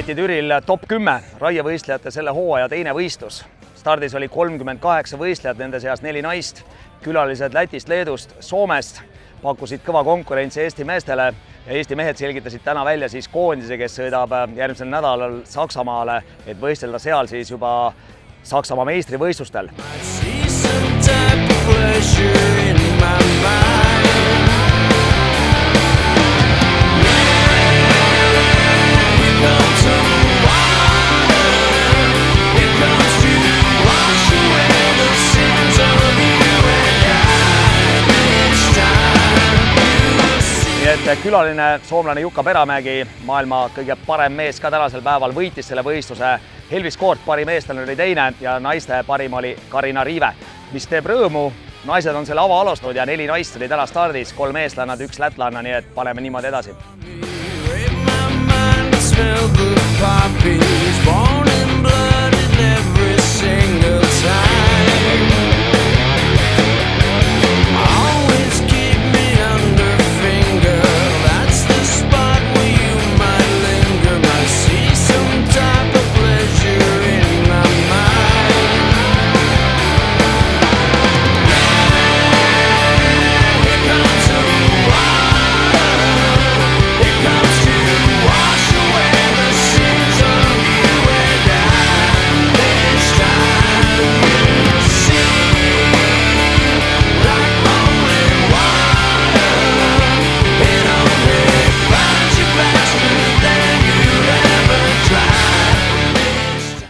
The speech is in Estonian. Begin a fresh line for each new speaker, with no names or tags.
Anti-Meti Türil top 10 raievõistlejate selle hooaja teine võistlus. Stardis oli 38 võistlejat, nende seas 4 naist. Külalised Lätist, Leedust, Soomest pakkusid kõva konkurentsi Eesti meestele ja Eesti mehed selgitasid täna välja siis koondise, kes sõidab järgmisel nädalal Saksamaale, et võistelda seal siis juba Saksamaa meistrivõistlustel. Külaline soomlane Jukka Perämägi, maailma kõige parem mees ka tänasel päeval, võitis selle võistluse. Helvis Koort parim eestlane oli teine ja naiste parim oli Karina Riive, mis teeb rõõmu. Naised on selle ava alustanud ja 4 naist oli täna stardis, 3 eestlannad, 1 lätlanna, nii et paneme niimoodi edasi.